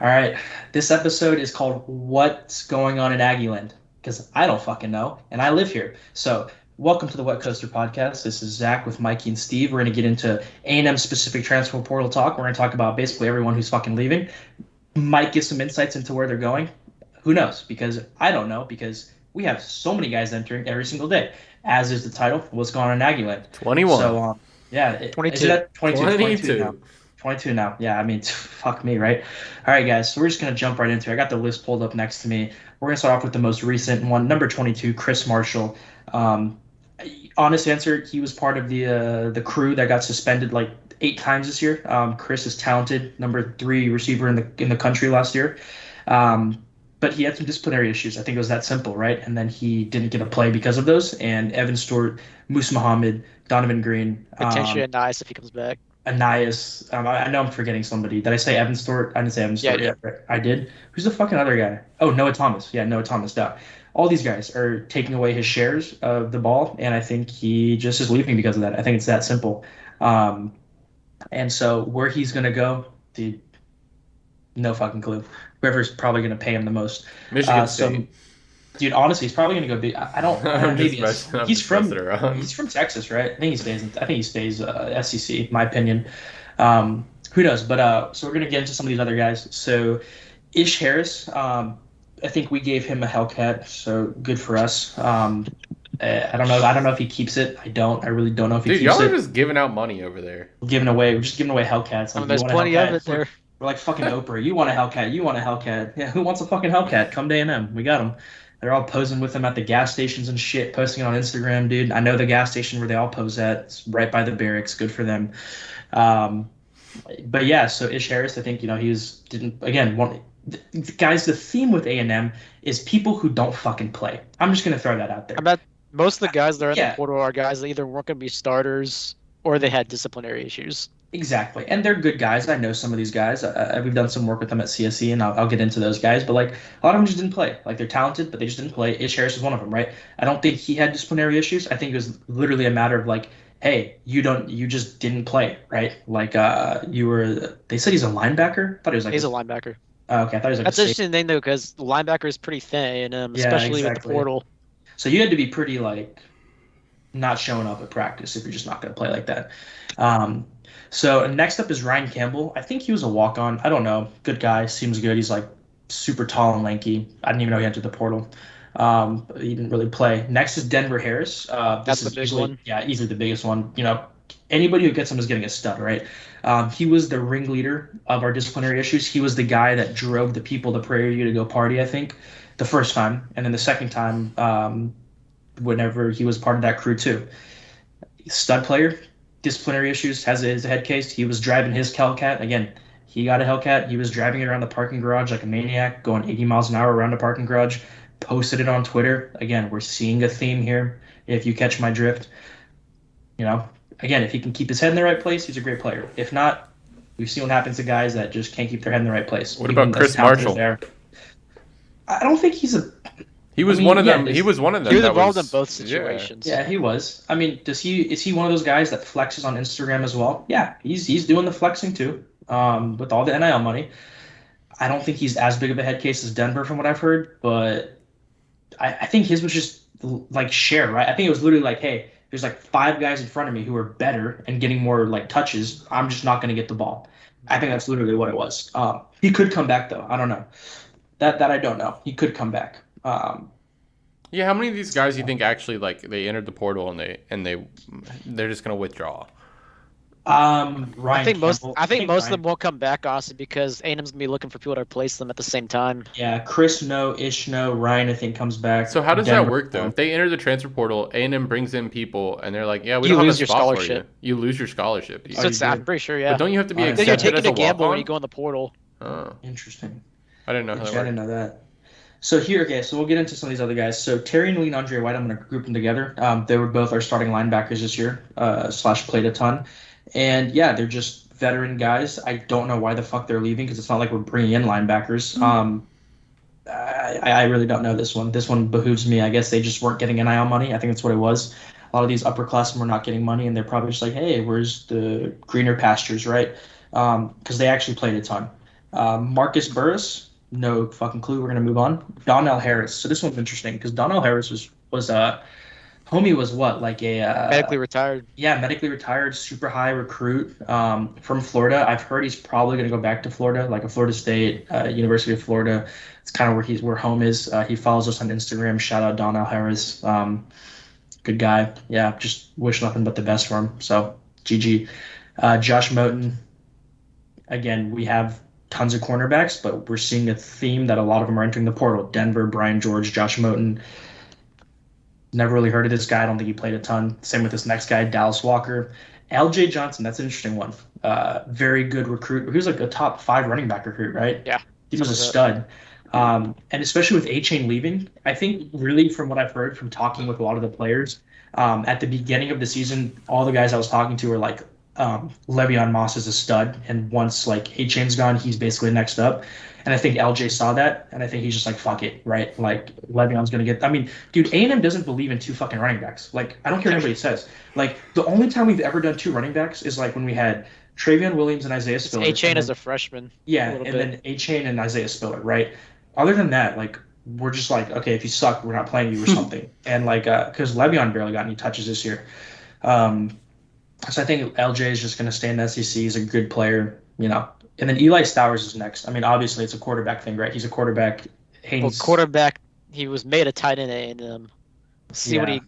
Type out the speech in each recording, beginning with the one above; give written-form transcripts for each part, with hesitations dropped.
All right. This episode is called What's Going On in Aggieland? Because I don't fucking know, and I live here. So, welcome to the Wet Coaster Podcast. This is Zach with Mikey and Steve. We're going to get into A&M specific transfer portal talk. We're going to talk about basically everyone who's fucking leaving. Might give some insights into where they're going. Who knows? Because I don't know, because we have so many guys entering every single day, as is the title, What's Going On in Aggieland? 21. So, yeah, is it 22. at 22? 22 now. 22. 22 now. Yeah, I mean, fuck me, right? All right, guys. So we're just going to jump right into it. I got the list pulled up next to me. We're going to start off with the most recent one, number 22, Chris Marshall. Um, Honest answer, he was part of the crew that got suspended like 8 times this year. Chris is talented, number 3 receiver in the country last year. But he had some disciplinary issues. I think it was that simple, right? And then he didn't get a play because of those. And Evan Stewart, Moose Muhammad, Donovan Green, Potentially nice if he comes back. Anais. I know I'm forgetting somebody. Did I say Evan Stewart? I didn't say Evan Stewart. Yeah. Right. I did. Who's the fucking other guy? Oh, Noah Thomas. Yeah, Noah Thomas. Duh. All these guys are taking away his shares of the ball, and I think he just is leaving because of that. I think it's that simple. Um, and so where he's gonna go, dude, no fucking clue. Whoever's probably gonna pay him the most. Michigan So, State. dude, honestly, he's probably gonna go big. I don't know. I'm Maybe just messing, I'm he's just from messing around. he's from Texas, right? I think he stays SEC. In my opinion. Who knows? But so we're gonna get into some of these other guys. So Ish Harris, I think we gave him a Hellcat, so good for us. I don't know. I don't know if he keeps it. I don't. I really don't know if he Dude, keeps y'all are it. just giving out money over there. We're just giving away Hellcats. Like, you There's want a plenty of Hellcat? it there. We're like fucking Oprah. You want a Hellcat? You want a Hellcat? Yeah. Who wants a fucking Hellcat? Come to A&M. We got them. They're all posing with them at the gas stations and shit, posting it on Instagram, dude. I know the gas station where they all pose at. It's right by the barracks. Good for them. Um, but yeah, so Ish Harris, I think he's didn't again one. Guys, the theme with A&M is people who don't fucking play. I'm just gonna throw that out there. I bet most of the guys that are in the Yeah. portal are guys that either weren't going to be starters or they had disciplinary issues. Exactly, and they're good guys. I know some of these guys. We've done some work with them at CSE, and I'll get into those guys. But like a lot of them just didn't play. Like they're talented, but they just didn't play. Ish Harris is one of them, right? I don't think he had disciplinary issues. I think it was literally a matter of like, hey, you just didn't play, right? Like you were. They said he's a linebacker. I thought he was like He's a linebacker. Okay, I thought he was like That's a an safety. interesting thing, though, because the linebacker is pretty thin, Yeah, especially with the exactly. portal. So you had to be pretty like not showing up at practice if you're just not going to play like that. Um, so next up is Ryan Campbell. I think he was a walk-on. I don't know. Good guy. Seems good. He's like super tall and lanky. I didn't even know he entered the portal. But he didn't really play. Next is Denver Harris. This That's the is big easily, one. yeah, easily the biggest one. Anybody who gets him is getting a stud, right? He was the ringleader of our disciplinary issues. He was the guy that drove the people to Prairie View to go party, I think, the first time. And then the second time, whenever he was part of that crew too. Stud player, disciplinary issues, has his head case. He was driving his Hellcat. Again, he got a Hellcat. He was driving it around the parking garage like a maniac, going 80 miles an hour around the parking garage, posted it on Twitter. Again, we're seeing a theme here, if you catch my drift. Again, if he can keep his head in the right place, he's a great player. If not, we've seen what happens to guys that just can't keep their head in the right place. What Even about as Chris talented as Marshall? they are. I don't think he's a. He was I mean, one of yeah, them. He was one of them. He was that involved in was, both yeah. situations. Yeah, he was. I mean, is he one of those guys that flexes on Instagram as well? Yeah, he's doing the flexing too. With all the NIL money. I don't think he's as big of a head case as Denver from what I've heard, but I think his was just like share, right? I think it was literally like, hey, there's like 5 guys in front of me who are better and getting more like touches. I'm just not going to get the ball. I think that's literally what it was. He could come back though. I don't know. That I don't know. He could come back. Yeah, how many of these guys do you think actually like they entered the portal and they're just gonna withdraw? Ryan I think Campbell. most of Ryan. them will come back, honestly, because A&M's gonna be looking for people to replace them at the same time. Yeah, Chris no, Ish no, Ryan I think comes back. So how does Denver, that work though? If they enter the transfer portal, A&M brings in people and they're like, yeah, we You don't have lose a your spot for you. scholarship. You lose your scholarship. Oh, you do? I'm pretty sure, yeah. But don't you have to be Because Because you're accepted taking as a a gamble when walk-on? you go in the portal. Oh, Interesting. I didn't know how I that didn't worked. know that. So here, okay, so we'll get into some of these other guys. So Terry and Lee and Andre White, I'm going to group them together. They were both our starting linebackers this year, slash played a ton. And yeah, they're just veteran guys. I don't know why the fuck they're leaving because it's not like we're bringing in linebackers. I really don't know this one. This one behooves me. I guess they just weren't getting NIL money. I think that's what it was. A lot of these upperclassmen were not getting money, and they're probably just like, hey, where's the greener pastures, right? Because they actually played a ton. Marcus Burris, no fucking clue. We're gonna move on. Donnell Harris. So this one's interesting because Donnell Harris was homie was what like a Medically retired. yeah, medically retired, super high recruit from Florida. I've heard he's probably gonna go back to Florida, like a Florida State, University of Florida. It's kind of where home is. He follows us on Instagram. Shout out Donnell Harris. Good guy. Yeah, just wish nothing but the best for him. So GG. Josh Moten. Again, we have tons of cornerbacks, but we're seeing a theme that a lot of them are entering the portal. Denver, Brian George, Josh Moten. Never really heard of this guy. I don't think he played a ton. Same with this next guy, Dallas Walker. LJ Johnson, that's an interesting one. Very good recruit. He was like a top 5 running back recruit, right? Yeah, He was a something like stud. And especially with A-Chain leaving, I think really from what I've heard from talking with a lot of the players, at the beginning of the season, all the guys I was talking to were like, Le'Veon Moss is a stud, and once like A-Chain's gone, he's basically next up. And I think LJ saw that, and I think he's just like, fuck it, right? Like Le'Veon's gonna get. I mean, dude, A&M doesn't believe in 2 fucking running backs. Like, I don't care what anybody says. Like, the only time we've ever done 2 running backs is like when we had Travion Williams and Isaiah that. Spiller, A-Chain and as then a freshman, a yeah, little and bit. then A-Chain and Isaiah Spiller, right? Other than that, like we're just like, okay, if you suck, we're not playing you or something. And like, because Le'Veon barely got any touches this year. Um, so I think LJ is just going to stay in the SEC. He's a good player, you know. And then Eli Stowers is next. I mean, obviously it's a quarterback thing, right? He's a quarterback. Well, Haynes, quarterback, he was made a tight end at A&M. See what yeah. he.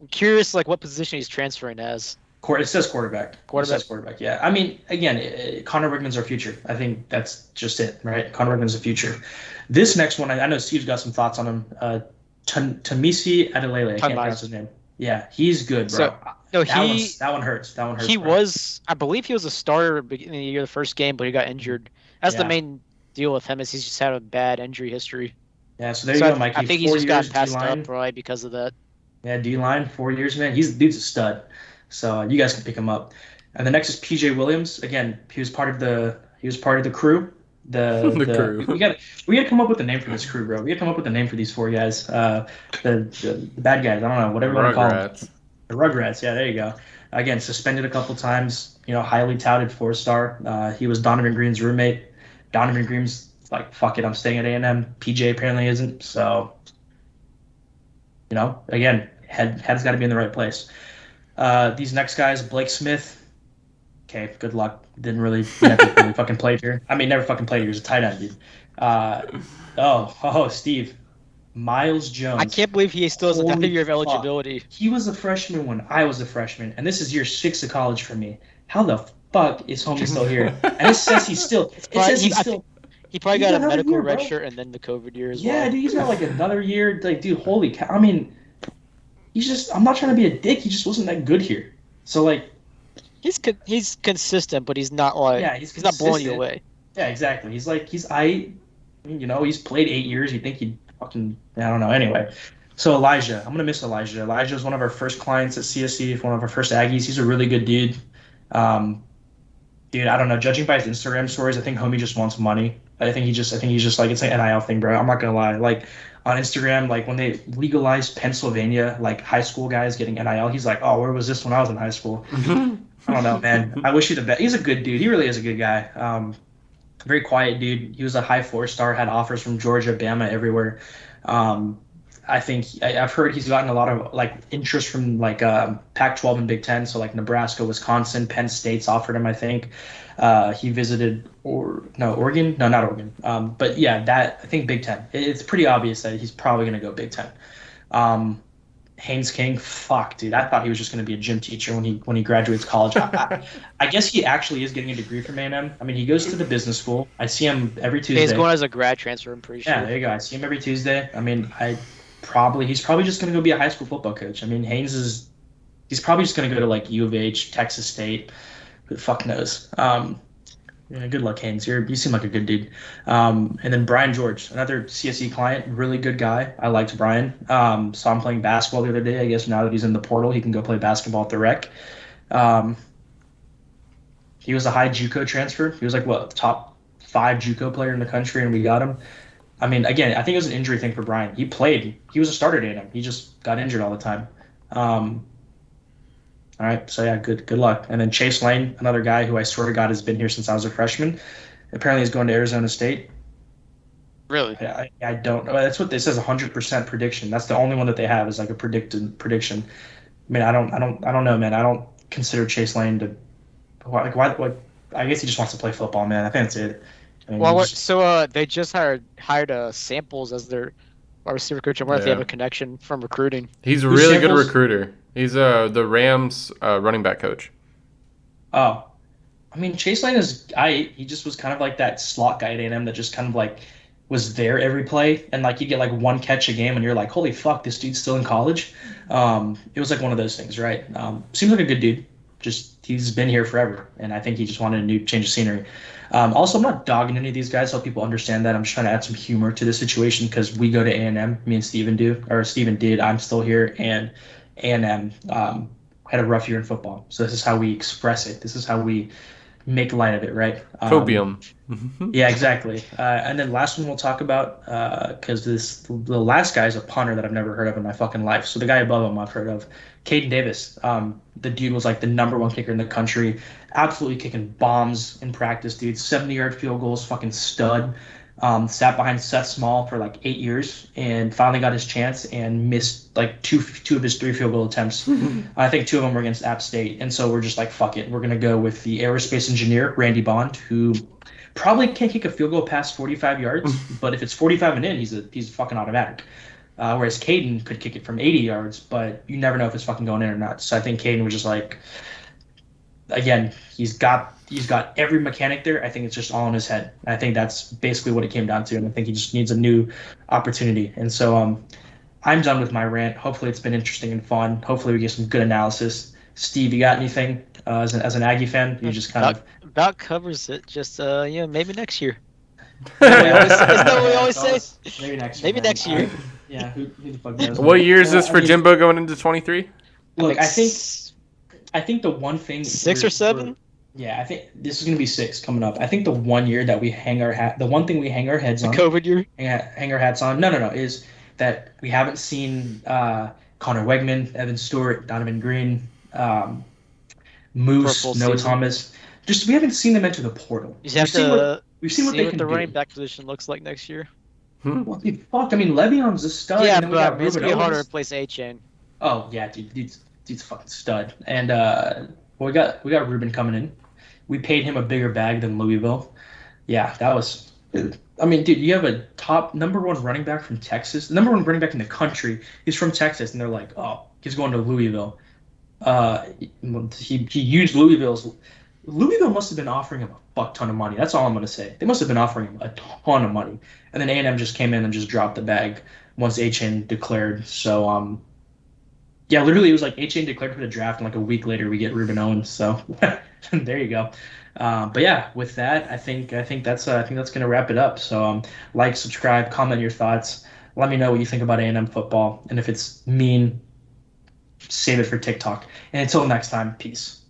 I'm curious, like what position he's transferring as. It says quarterback. It Quarterback. says quarterback. Yeah. I mean, again, Connor Wigman's our future. I think that's just it, right? Connor Wigman's the future. This next one, I know Steve's got some thoughts on him. Tamisi Adelele. I can't pronounce his Tunmise. name. Yeah, he's good, So bro. no, That one hurts. That one hurts, he bro. was. I believe he was a starter beginning of the year, the first game, but he got injured. That's the Yeah. main deal with him is he's just had a bad injury history. Yeah. So there you So go, I Mikey. think he's Four just gotten years D passed up line. probably because of that. Yeah, D line, 4 years, man. Dude's a stud. So you guys can pick him up. And the next is PJ Williams. Again, he was part of the crew. The We crew. got to come up with a name for this crew, bro. We got to come up with a name for these 4 guys. The bad guys. I don't know, The whatever you want to call them. Rugrats. The Rugrats. Yeah, there you go. Again, suspended a couple times. You know, highly touted 4-star. He was Donovan Green's roommate. Donovan Green's like, fuck it, I'm staying at A&M. PJ apparently isn't. So, you know, again, head's got to be in the right place. These next guys, Blake Smith. Okay, good luck. Didn't really never really fucking played here. I mean, never fucking played here. He was a tight end, dude. Uh, Steve, Miles I Jones. can't believe he still has another Holy year of fuck. eligibility. He was a freshman when I was a freshman, and this is year 6 of college for me. How the fuck is homie still here? And it says he's still. It's It probably says he's still. he probably He's got got a another medical year, red bro. shirt and then the COVID year as Yeah, well. dude, he's got like another year. Like, dude, holy cow. I mean, he's just. I'm not trying to be a dick. He just wasn't that good here. So like, He's consistent, but he's not like yeah, he's he's not blowing you consistent. away. Yeah, exactly. He's like you know, he's played 8 years. You think he'd fucking I don't know. Anyway, so Elijah, I'm gonna miss Elijah. Elijah was one of our first clients at CSC, one of our first Aggies. He's a really good dude. Um, dude, I don't know. Judging by his Instagram stories, I think homie just wants money. I think he's just like it's an NIL thing, bro. I'm not gonna lie. Like on Instagram, like when they legalized Pennsylvania, like high school guys getting NIL, he's like, oh, where was this when I was in high school? I don't know, man. I wish you the best. He's a good dude. He really is a good guy. Very quiet dude. He was a high 4-star, had offers from Georgia, Bama, everywhere. Um, I've heard he's gotten a lot of like interest from like Pac-12 and Big Ten. So like Nebraska, Wisconsin, Penn State's offered him. I think he visited Oregon, no, not Oregon. But yeah, that I think Big Ten. It's pretty obvious that he's probably going to go Big Ten. Um, Haynes King, fuck, dude. I thought he was just going to be a gym teacher when he graduates college. I guess he actually is getting a degree from A&M. I mean, he goes to the business school. I see him every Yeah, he's Tuesday. going as a grad transfer. I'm pretty Yeah, sure. there you go. I see him every Tuesday. I mean, he's probably just going to go be a high school football coach. I mean, he's probably just going to go to like U of H, Texas State. Who the fuck knows? Yeah, good luck, Haynes. You seem like a good dude. And then Brian George, another CSE client, really good guy. I liked Brian. Saw him playing basketball the other day. I guess now that he's in the portal, he can go play basketball at the rec. Um, he was a high JUCO transfer. He was like what top 5 JUCO player in the country, and we got him. I mean, again, I think it was an injury thing for Brian. He played. He was a starter at A&M. He just got injured all the time. Um, all right, so yeah, good luck. And then Chase Lane, another guy who I swear to God has been here since I was a freshman. Apparently, he's going to Arizona State. Really? I don't know. That's what this says. 100% prediction. That's the only one that they have is like a predicted prediction. I mean, I don't know, man. I don't consider Chase Lane to why. I guess he just wants to play football, man. I think that's it. I mean, Well, he what, just so they just hired Samples as their wide receiver coach. I wonder if they have Yeah. a connection from recruiting. He's a who's really good samples. recruiter. He's the Rams running back coach. Oh, I mean, Chase Lane is he just was kind of like that slot guy at A&M that just kind of like was there every play and like you get like one catch a game and you're like, holy fuck, this dude's still in college. It was like one of those things, right? Seems like a good dude. Just he's been here forever, and I think he just wanted a new change of scenery. Also, I'm not dogging any of these guys. So people understand that. I'm just trying to add some humor to the situation because we go to A&M. Me and Steven do, or Steven did. I'm still here, and A&M had a rough year in football. So this is how we express it. This is how we make light of it, right? Copium. Yeah, exactly. And then last one we'll talk about because the last guy is a punter that I've never heard of in my fucking life. So the guy above him I've heard of, Caden Davis. The dude was like the number one kicker in the country, absolutely kicking bombs in practice, dude. 70-yard field goals, fucking stud. Sat behind Seth Small for like 8 years and finally got his chance and missed like two of his three field goal attempts. I think two of them were against App State, and so we're just like, fuck it, we're gonna go with the aerospace engineer Randy Bond, who probably can't kick a field goal past 45 yards, but if it's 45 and in, he's fucking automatic. Whereas Caden could kick it from 80 yards, but you never know if it's fucking going in or not. So I think Caden was just like, again, he's got every mechanic there. I think it's just all in his head. I think that's basically what it came down to, and I think he just needs a new opportunity. And so I'm done with my rant. Hopefully, it's been interesting and fun. Hopefully, we get some good analysis. Steve, you got anything as an Aggie fan? You just kind About of about covers it. Just maybe next year. yeah, Isn't that what we always say? maybe next year. Maybe Man. next year. Yeah, who the fuck knows? What year is this I for mean, Jimbo going into 23? Look, I think s- I think the one thing six or seven. yeah, I think this is gonna be six coming up. I think the one year that we hang our hat, the one thing we hang our heads The on, COVID year. hang our hats on. No, is that we haven't seen Connor Wegman, Evan Stewart, Donovan Green, For a full Moose, Noah season. Thomas. Just we haven't seen them enter the portal. You just have to We've seen what see they what can the do. running back position looks like next year. Well, dude, fuck. I mean, Le'Veon's a stud, Yeah, and then we but got it's Ruben gonna be harder to Owens. replace A-Chain. Oh yeah, dude's a fucking stud. And well, we got Ruben coming in. We paid him a bigger bag than Louisville. Yeah, that was. I mean, dude, you have a top number one running back from Texas, the number one running back in the country. He's from Texas, and they're like, oh, he's going to Louisville. He used Louisville must have been offering him a fuck ton of money. That's all I'm gonna say. They must have been offering him a ton of money, and then A&M just came in and just dropped the bag once HN declared. So yeah, literally it was like HN declared for the draft, and like a week later we get Ruben Owens. So there you go. But yeah, with that, I think that's gonna wrap it up. So like, subscribe, comment your thoughts. Let me know what you think about A&M football, and if it's mean, save it for TikTok. And until next time, peace.